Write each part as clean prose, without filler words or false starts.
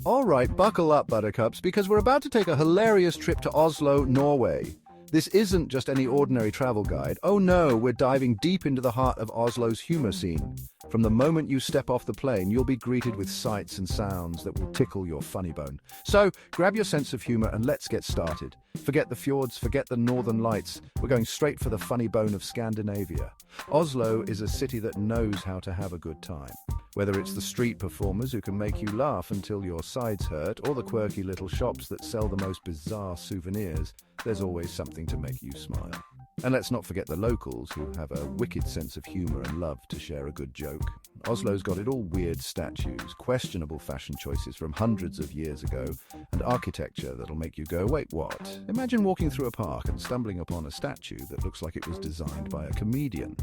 All right, buckle up, buttercups, because we're about to take a hilarious trip to Oslo, Norway. This isn't just any ordinary travel guide. Oh no, we're diving deep into the heart of Oslo's humor scene. From the moment you step off the plane, you'll be greeted with sights and sounds that will tickle your funny bone. So, grab your sense of humor and let's get started. Forget the fjords, forget the northern lights. We're going straight for the funny bone of Scandinavia. Oslo is a city that knows how to have a good time. Whether it's the street performers who can make you laugh until your sides hurt, or the quirky little shops that sell the most bizarre souvenirs, there's always something to make you smile. And let's not forget the locals, who have a wicked sense of humor and love to share a good joke. Oslo's got it all: weird statues, questionable fashion choices from hundreds of years ago, and architecture that'll make you go, wait, what? Imagine walking through a park and stumbling upon a statue that looks like it was designed by a comedian.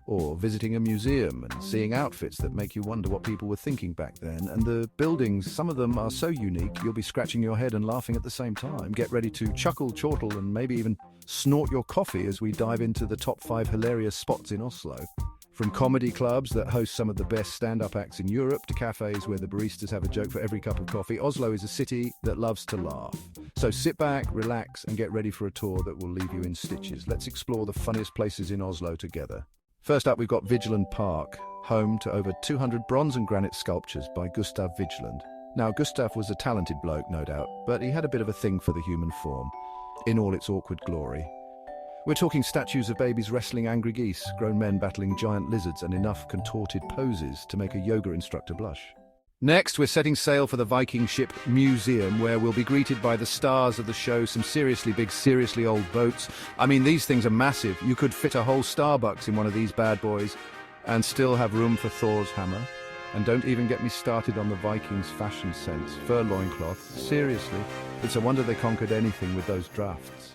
Or visiting a museum and seeing outfits that make you wonder what people were thinking back then. And the buildings, some of them are so unique, you'll be scratching your head and laughing at the same time. Get ready to chuckle, chortle, and maybe even snort your coffee as we dive into the top 5 hilarious spots in Oslo. From comedy clubs that host some of the best stand-up acts in Europe to cafes where the baristas have a joke for every cup of coffee, Oslo is a city that loves to laugh. So sit back, relax, and get ready for a tour that will leave you in stitches. Let's explore the funniest places in Oslo together. First up, we've got Vigeland Park, home to over 200 bronze and granite sculptures by Gustav Vigeland. Now, Gustav was a talented bloke, no doubt, but he had a bit of a thing for the human form, in all its awkward glory. We're talking statues of babies wrestling angry geese, grown men battling giant lizards, and enough contorted poses to make a yoga instructor blush. Next, we're setting sail for the Viking ship Museum, where we'll be greeted by the stars of the show, some seriously big, seriously old boats. I mean, these things are massive. You could fit a whole Starbucks in one of these bad boys and still have room for Thor's hammer. And don't even get me started on the Vikings' fashion sense. Fur loincloth, seriously, it's a wonder they conquered anything with those drafts.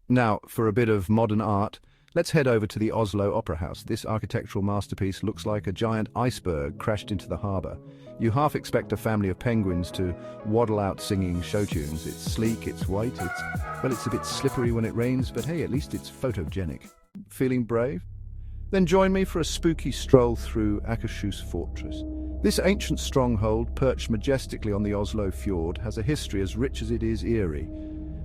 Now, for a bit of modern art, let's head over to the Oslo Opera House. This architectural masterpiece looks like a giant iceberg crashed into the harbour. You half expect a family of penguins to waddle out singing show tunes. It's sleek, it's white, it's a bit slippery when it rains, but hey, at least it's photogenic. Feeling brave? Then join me for a spooky stroll through Akershus Fortress. This ancient stronghold, perched majestically on the Oslo fjord, has a history as rich as it is eerie.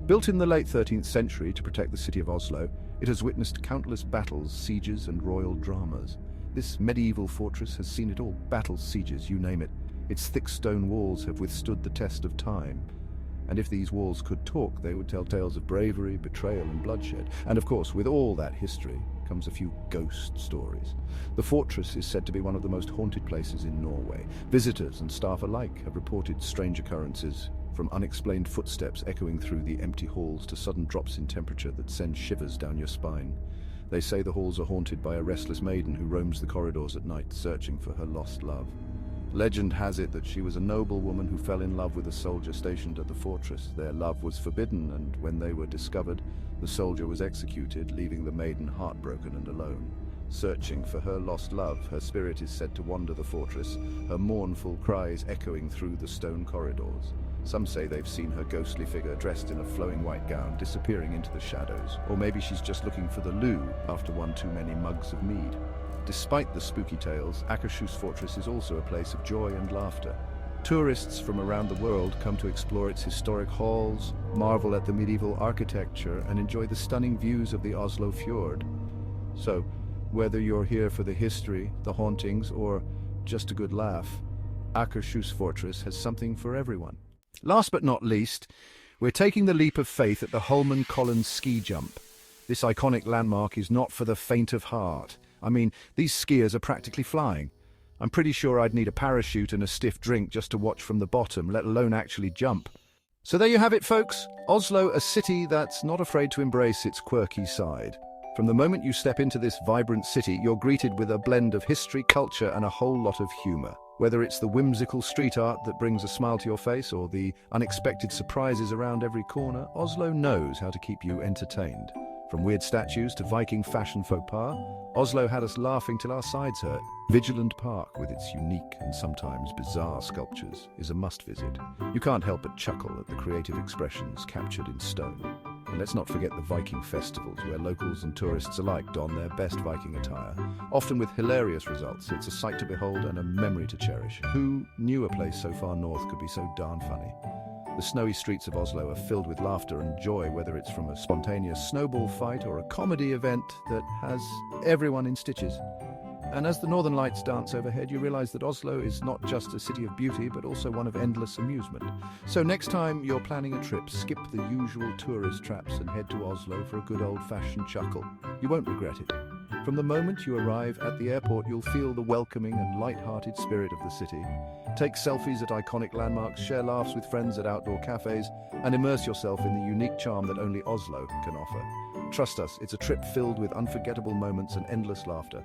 Built in the late 13th century to protect the city of Oslo, it has witnessed countless battles, sieges, and royal dramas. This medieval fortress has seen it all: battles, sieges, you name it. Its thick stone walls have withstood the test of time. And if these walls could talk, they would tell tales of bravery, betrayal, and bloodshed. And of course, with all that history comes a few ghost stories. The fortress is said to be one of the most haunted places in Norway. Visitors and staff alike have reported strange occurrences, from unexplained footsteps echoing through the empty halls to sudden drops in temperature that send shivers down your spine. They say the halls are haunted by a restless maiden who roams the corridors at night, searching for her lost love. Legend has it that she was a noble woman who fell in love with a soldier stationed at the fortress. Their love was forbidden, and when they were discovered, the soldier was executed, leaving the maiden heartbroken and alone. Searching for her lost love, her spirit is said to wander the fortress, her mournful cries echoing through the stone corridors. Some say they've seen her ghostly figure dressed in a flowing white gown disappearing into the shadows. Or maybe she's just looking for the loo after one too many mugs of mead. Despite the spooky tales, Akershus Fortress is also a place of joy and laughter. Tourists from around the world come to explore its historic halls, marvel at the medieval architecture, and enjoy the stunning views of the Oslo fjord. So, whether you're here for the history, the hauntings, or just a good laugh, Akershus Fortress has something for everyone. Last but not least, we're taking the leap of faith at the Holmenkollen ski jump. This iconic landmark is not for the faint of heart. I mean, these skiers are practically flying. I'm pretty sure I'd need a parachute and a stiff drink just to watch from the bottom, let alone actually jump. So there you have it, folks. Oslo, a city that's not afraid to embrace its quirky side. From the moment you step into this vibrant city, you're greeted with a blend of history, culture, and a whole lot of humor. Whether it's the whimsical street art that brings a smile to your face or the unexpected surprises around every corner, Oslo knows how to keep you entertained. From weird statues to Viking fashion faux pas, Oslo had us laughing till our sides hurt. Vigeland Park, with its unique and sometimes bizarre sculptures, is a must-visit. You can't help but chuckle at the creative expressions captured in stone. And let's not forget the Viking festivals, where locals and tourists alike don their best Viking attire, often with hilarious results. It's a sight to behold and a memory to cherish. Who knew a place so far north could be so darn funny? The snowy streets of Oslo are filled with laughter and joy, whether it's from a spontaneous snowball fight or a comedy event that has everyone in stitches. And as the northern lights dance overhead, you realize that Oslo is not just a city of beauty, but also one of endless amusement. So next time you're planning a trip, skip the usual tourist traps and head to Oslo for a good old-fashioned chuckle. You won't regret it. From the moment you arrive at the airport, you'll feel the welcoming and light-hearted spirit of the city. Take selfies at iconic landmarks, share laughs with friends at outdoor cafes, and immerse yourself in the unique charm that only Oslo can offer. Trust us, it's a trip filled with unforgettable moments and endless laughter.